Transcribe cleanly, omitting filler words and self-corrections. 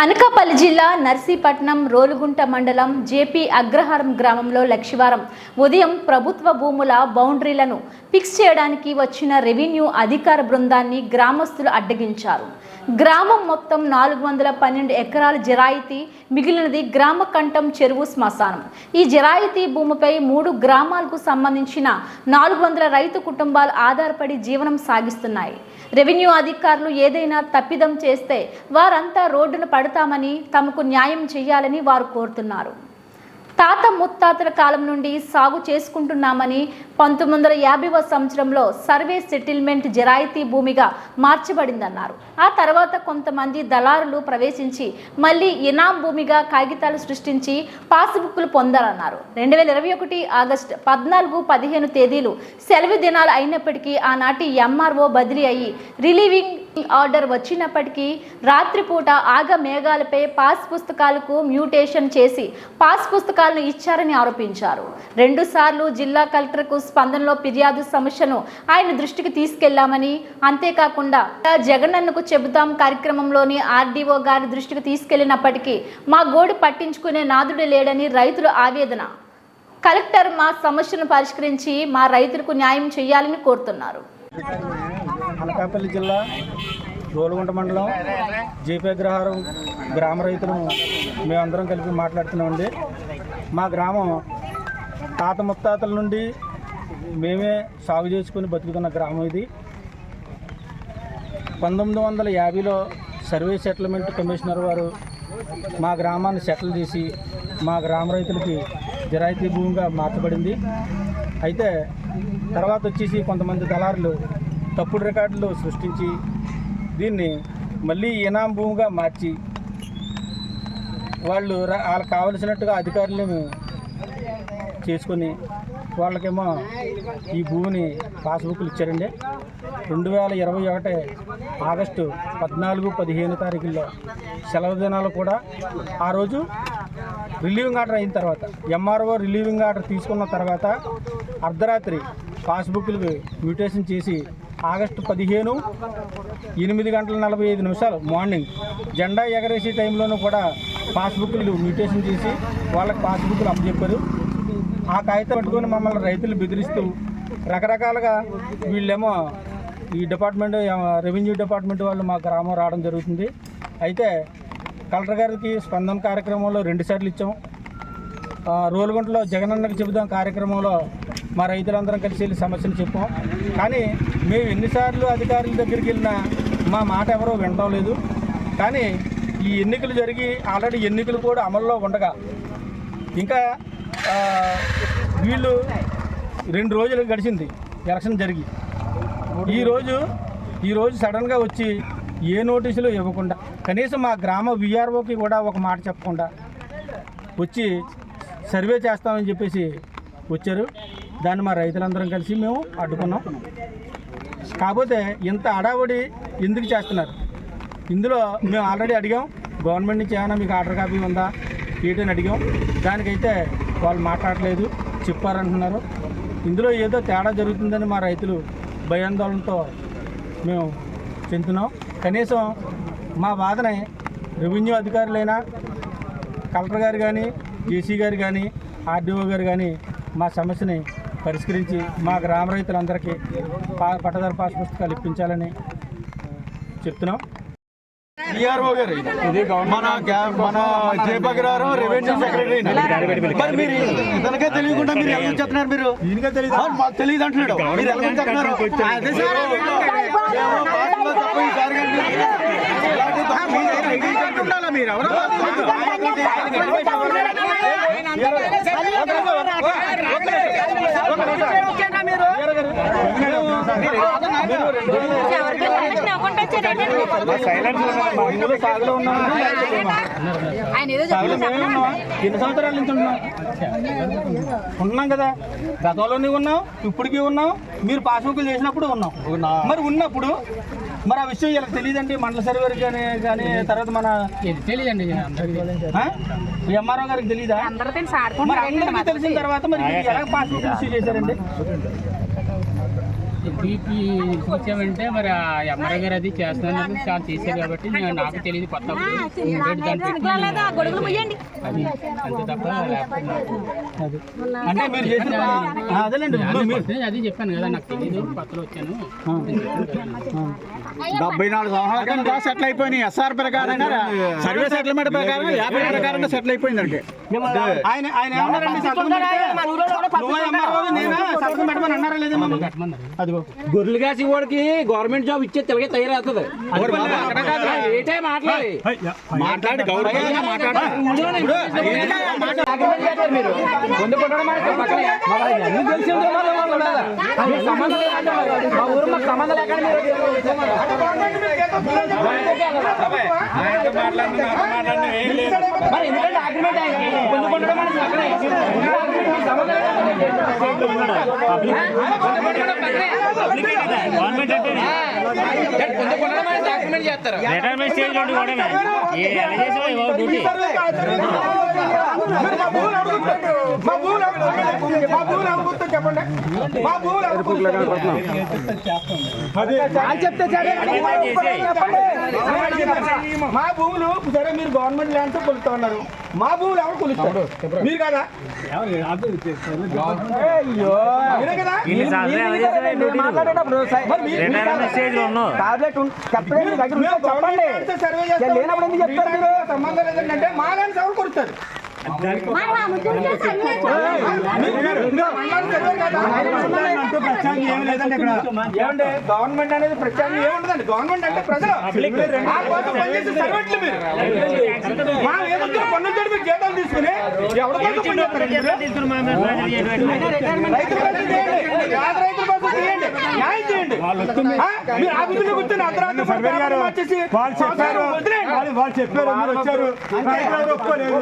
అనకాపల్లి జిల్లా నర్సీపట్నం రోలుగుంట మండలం జేపీ అగ్రహారం గ్రామంలో లక్షవారం ఉదయం ప్రభుత్వ భూముల బౌండరీలను ఫిక్స్ చేయడానికి వచ్చిన రెవెన్యూ అధికార బృందాన్ని గ్రామస్తులు అడ్డగించారు. గ్రామం మొత్తం 412 ఎకరాల జరాయితీ, మిగిలినది గ్రామ కంఠం చెరువు శ్మశానం. ఈ జరాయితీ భూమిపై 3 గ్రామాలకు సంబంధించిన 400 రైతు కుటుంబాలు ఆధారపడి జీవనం సాగిస్తున్నాయి. రెవెన్యూ అధికారులు ఏదైనా తప్పిదం చేస్తే వారంతా రోడ్డును పడతామని, తమకు న్యాయం చేయాలని వారు కోరుతున్నారు. తాత ముత్తాతల కాలం నుండి సాగు చేసుకుంటున్నామని 1950వ సంవత్సరంలో సర్వే సెటిల్మెంట్ జరాయితీ భూమిగా మార్చబడిందన్నారు. ఆ తర్వాత కొంతమంది దళారులు ప్రవేశించి మళ్ళీ ఇనాం భూమిగా కాగితాలు సృష్టించి పాస్బుక్లు పొందారన్నారు. 2021 ఆగస్టు 14, 15 తేదీలు సెలవు దినాలు అయినప్పటికీ ఆనాటి ఎంఆర్ఓ బదిలీ అయ్యి రిలీవింగ్ ఆర్డర్ వచ్చినప్పటికీ రాత్రిపూట ఆగ మేఘాలపై పాస్ పుస్తకాలకు మ్యూటేషన్ చేసి పాస్ పుస్తకాలను ఇచ్చారని ఆరోపించారు. 2 సార్లు జిల్లా కలెక్టర్కు స్పందనలో ఫిర్యాదు సమస్యను ఆయన దృష్టికి తీసుకెళ్లామని, అంతేకాకుండా జగనన్నకు చెబుతాం కార్యక్రమంలోని ఆర్డీఓ గారి దృష్టికి తీసుకెళ్లినప్పటికీ మా గోడు పట్టించుకునే నాదుడు లేడని రైతుల ఆవేదన. కలెక్టర్ మా సమస్యను పరిష్కరించి మా రైతులకు న్యాయం చేయాలని కోరుతున్నారు. అనకాపల్లి జిల్లా రోలుగుంట మండలం జేపీ అగ్రహారం గ్రామ రైతులు మేమందరం కలిపి మాట్లాడుతున్నామండి. మా గ్రామం తాత ముత్తాతల నుండి మేమే సాగు చేసుకుని బతుకుతున్న గ్రామం ఇది. 1950లో సర్వే సెటిల్మెంట్ కమిషనర్ వారు మా గ్రామాన్ని సెటిల్ చేసి మా గ్రామ రైతులకి జరాయితీ భూమిగా మార్చబడింది. అయితే తర్వాత వచ్చేసి కొంతమంది దళారులు తప్పుడు రికార్డులు సృష్టించి దీన్ని మళ్ళీ ఇనాం భూమిగా మార్చి వాళ్ళకి కావలసినట్టుగా అధికారులను చేసుకొని వాళ్ళకేమో ఈ భూమిని పాస్బుక్లు ఇచ్చారండి. 2021 ఆగస్టు 14, 15 తారీఖుల్లో సెలవు దినాలు కూడా ఆ రోజు రిలీవింగ్ ఆర్డర్ అయిన తర్వాత ఎంఆర్ఓ రిలీవింగ్ ఆర్డర్ తీసుకున్న తర్వాత అర్ధరాత్రి పాస్బుక్లకు మ్యూటేషన్ చేసి ఆగస్టు 15, 8:45 మార్నింగ్ జెండా ఎగరేసే టైంలోనూ కూడా పాస్బుక్లు మ్యూటేషన్ చేసి వాళ్ళకి పాస్బుక్లు అప్పచెప్పారు. ఆ కాగితం పట్టుకొని మమ్మల్ని రైతులు బెదిరిస్తూ రకరకాలుగా వీళ్ళేమో ఈ డిపార్ట్మెంట్ రెవెన్యూ డిపార్ట్మెంట్ వాళ్ళు మా గ్రామం రావడం జరుగుతుంది. అయితే కలెక్టర్ గారికి స్పందన కార్యక్రమంలో 2 సార్లు ఇచ్చాం. రోలుగుంటలో జగనన్నకు చెబుదాం కార్యక్రమంలో మా రైతులందరం కలిసి వెళ్ళి సమస్యను చెప్పాం. కానీ మేము ఎన్నిసార్లు అధికారుల దగ్గరికి వెళ్ళినా మా మాట ఎవరో వినడం లేదు. కానీ ఈ ఎన్నికలు జరిగి ఆల్రెడీ ఎన్నికలు కూడా అమల్లో ఉండగా ఇంకా వీళ్ళు 2 రోజులు గడిచింది ఎలక్షన్ జరిగి. ఈరోజు సడన్గా వచ్చి ఏ నోటీసులు ఇవ్వకుండా కనీసం మా గ్రామ విఆర్ఓకి కూడా ఒక మాట చెప్పకుండా వచ్చి సర్వే చేస్తామని చెప్పేసి వచ్చారు. దాన్ని మా రైతులందరం కలిసి మేము అడ్డుకున్నాం. కాకపోతే ఇంత అడావుడి ఎందుకు చేస్తున్నారు? ఇందులో మేము ఆల్రెడీ అడిగాం, గవర్నమెంట్ నుంచి ఏమైనా మీకు ఆర్డర్ కాపీ ఉందా ఏంటని అడిగాం. దానికైతే వాళ్ళు మాట్లాడలేదు, చెప్పారంటున్నారు. ఇందులో ఏదో తేడా జరుగుతుందని మా రైతులు భయాందోళనతో మేము చెందుతున్నాం. కనీసం మా బాధని రెవెన్యూ అధికారులైనా కలెక్టర్ గారు కానీ, జేసీ గారు కానీ, ఆర్డీఓ గారు కానీ మా సమస్యని పరిష్కరించి మా గ్రామ రైతులందరికీ పట్టదారు పాస్ పుస్తకాలు ఇప్పించాలని చెప్తున్నాం. డిఆర్ఓ గారు మన జేపీ అగ్రహారం రెవెన్యూ సెక్రటరీ. మరి మీరు ఇతనికే తెలియకుండా మీరు ఎలా చెప్తున్నారు? మీరు ఈయనకే తెలియదు అంటున్నాడు. మీరు ఎలా చెప్తున్నారు? మీరు ఎవరు ఎన్ని సంవత్సరాల నుంచి ఉన్నాం కదా, గతంలోనే ఉన్నాం, ఇప్పటికీ ఉన్నాం. మీరు పాస్బుక్లు చేసినప్పుడు ఉన్నాం. మరి ఉన్నప్పుడు మరి ఆ విషయం ఇలా తెలియదండి. మండల సర్వేర్ కానీ తర్వాత మన తెలియదండి ఎంఆర్ఓ గారికి తెలియదా? మరి అందరికీ తెలిసిన తర్వాత మరి ఎలా పాస్బుక్ ఇష్యూ చేశారండి? టీపీ చూసామంటే మరి ఆ ఎంఆర్ఐ గారు అది చేస్తున్నారు చాలా చేశారు కాబట్టి నాకు తెలియదు కొత్త అది అంతే తప్ప అంటే మీరు చేసిన అదేలేండి అది చెప్పాను కదా నాకు తెలియదు కొత్తలో వచ్చాను 74 సంవత్సరాల కింద సెటిల్ అయిపోయినాయి ఎస్ఆర్ ప్రకారంగా సర్వే సెటిల్మెంట్ ప్రకారం 50 ప్రకారంగా సెటిల్ అయిపోయింది అండి ఆయన ఏమన్నారండి సంతకం పెడితే నువ్వే MRO నేనా సంతకం పెట్టమని అన్నారా లేదా అదిగో గొర్రెలు కాసి వాడికి గవర్నమెంట్ జాబ్ ఇచ్చే తెలిగే తయారవుతుంది ఏటే మాట్లాడి మాట్లాడి గౌరవంగా మాట్లాడాలి మీరు ముందు కొట్టడం అన్ని తెలిసి సంబంధం లేదంటే మా ఊరు మాకు సంబంధం లేకుండా మరి ఎందుకంటే అగ్రిమెంట్ ముందు కొట్టడం డాక్యుమెంట్ చేస్తారు రిటైర్మెంట్ స్టేజ్ నుండి కూడా ఎలా చేసావో డ్యూటీ చెప్పండి మా భూములు సరే మీరు గవర్నమెంట్ ల్యాండ్ తో కొలుస్తా ఉన్నారు మా భూములు ఎవరు కొలుస్తారు మీరు కదా సంబంధం లేదంటే మా ల్యాండ్స్ ఎవరు కొలుస్తారు ఏమంటే గవర్నమెంట్ అనేది ప్రత్యేకంగా ఏముండదండి గవర్నమెంట్ అంటే ప్రజలు మా ఏదో పన్ను చెడు మీరు జీతాలు తీసుకుని ఎవరి కోసం న్యాయం చేయండి మీరు ఆఫీసులో కూర్చొని అర్ధరాత్రి వచ్చేసి వాళ్ళు చెప్పారు మీరు వచ్చారు ఒప్పుకోలేదు